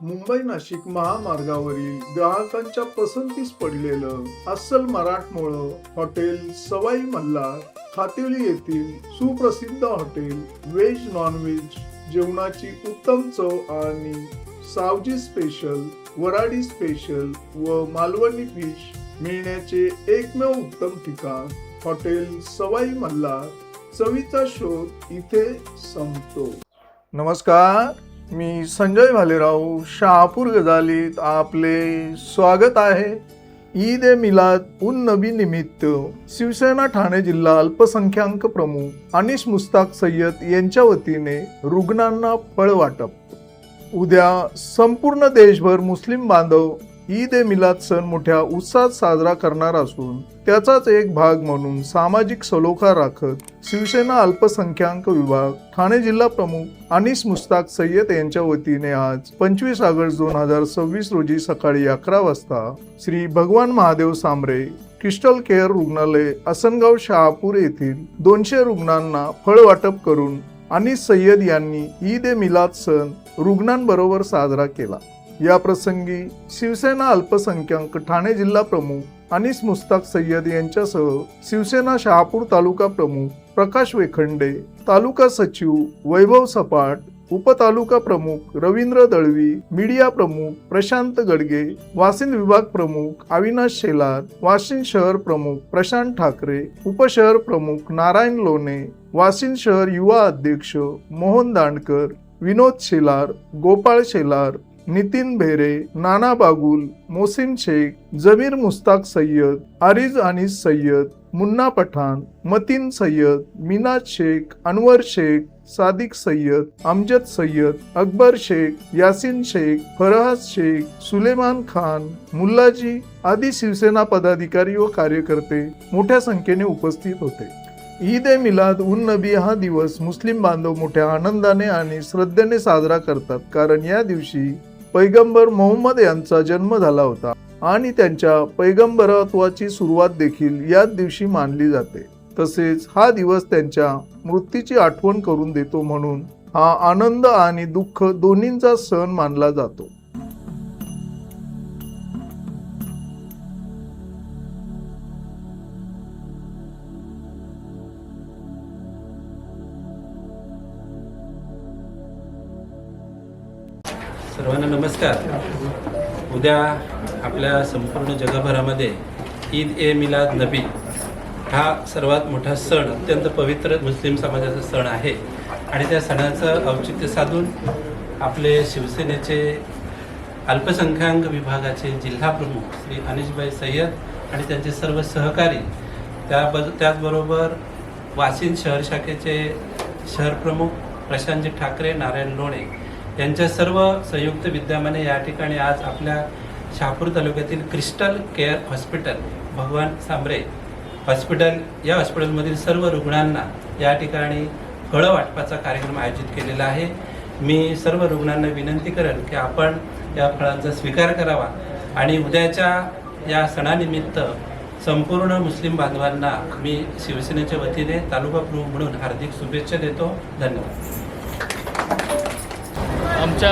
मुंबई नाशिक महामार्गावरील ग्राहकांच्या पसंतीस पडलेलं अस्सल मराठमोळं हॉटेल सवाई मल्हार खातेली येथील सुप्रसिद्ध हॉटेल व्हेज नॉनव्हेज जेवणाची उत्तम चव आणि सावजी स्पेशल, वराडी स्पेशल व मालवणी फिश मिळण्याचे एकमेव उत्तम ठिकाण हॉटेल सवाई मल्हार। चवीचा शोध इथे संपतो। नमस्कार, मी संजय भालेराव शहापूर गजालीत आपले स्वागत आहे। ईद ए मिलाद उन नबी निमित्त शिवसेना ठाणे जिल्हा अल्पसंख्याक प्रमुख अनिश मुस्ताक सय्यद यांच्या वतीने रुग्णांना फळ वाटप। उद्या संपूर्ण देशभर मुस्लिम बांधव ईद ए मिलाद सण मोठ्या उत्साहात साजरा करणार असून त्याचाच एक भाग म्हणून सामाजिक सलोखा राखत शिवसेना अल्पसंख्याक विभाग ठाणे जिल्हा प्रमुख अनिश मुस्ताक सय्यद यांच्या वतीने आज 25 ऑगस्ट 2026 रोजी सकाळी 11 वाजता श्री भगवान महादेव सांबरे क्रिस्टल केअर रुग्णालय असनगाव शहापूर येथील 200 रुग्णांना फळ वाटप करून अनिश सय्यद यांनी ईद ए मिलाद सण रुग्णांबरोबर साजरा केला। या प्रसंगी शिवसेना अल्पसंख्याक ठाणे जिल्हा प्रमुख अनिश मुस्ताक सय्यद यांच्यासह शिवसेना शहापूर तालुका प्रमुख प्रकाश वेखंडे, तालुका सचिव वैभव सपाट, उपतालुका प्रमुख रवींद्र दळवी, मीडिया प्रमुख प्रशांत गडगे, वाशिम विभाग प्रमुख अविनाश शेलार, वाशिम शहर प्रमुख प्रशांत ठाकरे, उपशहर प्रमुख नारायण लोणे, वाशिम शहर युवा अध्यक्ष मोहन दांडकर, विनोद शेलार, गोपाळ शेलार, नितीन भेरे, नाना बागुल, मोसिन शेख, जमीर मुस्ताक सय्यद, आरिज अनिस सय्यद, मुन्ना पठाण, मतीन सय्यद, मिनाज शेख, अनवर शेख, सादिक सय्यद, अमजद सय्यद, अकबर शेख, यासिन शेख, फरहाद शेख, सुलेमान खान, मुल्लाजी आदी शिवसेना पदाधिकारी व कार्यकर्ते मोठ्या संख्येने उपस्थित होते। ईद ए मिलाद उन नबी हा दिवस मुस्लिम बांधव मोठ्या आनंदाने आणि श्रद्धेने साजरा करतात, कारण या दिवशी पैगंबर मोहम्मद यांचा जन्म झाला होता आणि त्यांच्या पैगंबरत्वाची सुरुवात देखील याच दिवशी मानली जाते। तसेच हा दिवस त्यांच्या मृत्यूची आठवण करून देतो, म्हणून हा आनंद आणि दुःख दोन्हींचा सण मानला जातो। सर्वांना नमस्कार। उद्या आपल्या संपूर्ण जगभरामध्ये ईद ए मिलाद नबी हा सर्वात मोठा सण, अत्यंत पवित्र मुस्लिम समाजाचा सण आहे आणि त्या सणाचं औचित्य साधून आपले शिवसेनेचे अल्पसंख्याक विभागाचे जिल्हा प्रमुख श्री अनिशभाई सय्यद आणि त्यांचे सर्व सहकारी, त्याचबरोबर वाशिम शहर शाखेचे शहर प्रमुख प्रशांतजी ठाकरे, नारायण लोणे यांच्या सर्व संयुक्त विद्यमाने या ठिकाणी आज आपल्या शहापूर तालुक्यातील क्रिस्टल केअर हॉस्पिटल, भगवान सांबरे हॉस्पिटल या हॉस्पिटलमधील सर्व रुग्णांना या ठिकाणी फळं वाटपाचा कार्यक्रम आयोजित केलेला आहे। मी सर्व रुग्णांना विनंती करेन की आपण या फळांचा स्वीकार करावा आणि उद्याच्या या सणानिमित्त संपूर्ण मुस्लिम बांधवांना मी शिवसेनेच्या वतीने तालुका प्रमुख म्हणून हार्दिक शुभेच्छा देतो। धन्यवाद। आमच्या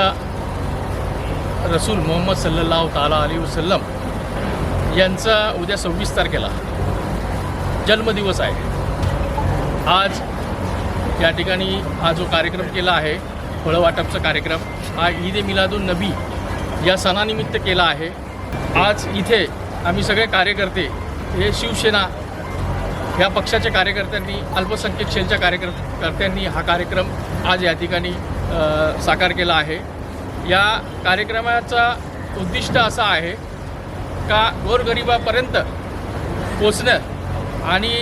रसूल मोहम्मद सल्लल्लाहु ताला अलैहि वसल्लम यांचा उद्या 26 तारखेला जन्मदिवस आहे। आज या ठिकाणी हा जो कार्यक्रम केला आहे, फळं वाटपचा कार्यक्रम, हा ईद ए मिलादुन नबी या सणानिमित्त केला आहे। आज इथे आम्ही सगळे कार्यकर्ते हे शिवसेना या पक्षाच्या कार्यकर्त्यांनी, अल्पसंख्याक सेलच्या कार्यकर्त्यांनी हा कार्यक्रम आज या ठिकाणी साकार केला आहे। या कार्यक्रमाचा उद्दिष्ट असा आहे का गोरगरिबापर्यंत पोचणं आणि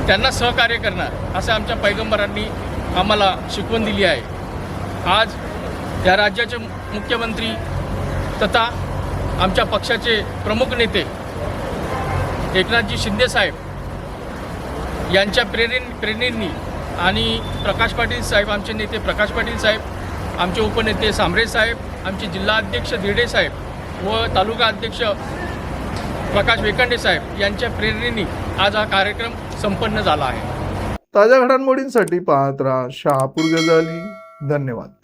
त्यांना सहकार्य करणं, असं आमच्या पैगंबरांनी आम्हाला शिकवण दिली आहे। आज या राज्याचे मुख्यमंत्री तथा आमच्या पक्षाचे प्रमुख नेते एकनाथजी शिंदे साहेब यांच्या प्रेरणेनी आणि प्रकाश पाटील साहेब, आमचे नेते प्रकाश पाटील साहेब, आमचे उपनेते सांबरे साहेब, आमचे जिल्हा अध्यक्ष धिरडे साहेब व तालुका अध्यक्ष प्रकाश वेखंडे साहेब यांच्या प्रेरणेने आज हा कार्यक्रम संपन्न झाला आहे। ताज्या घडामोडींसाठी पाहत राहा शहापूर गजाली। धन्यवाद।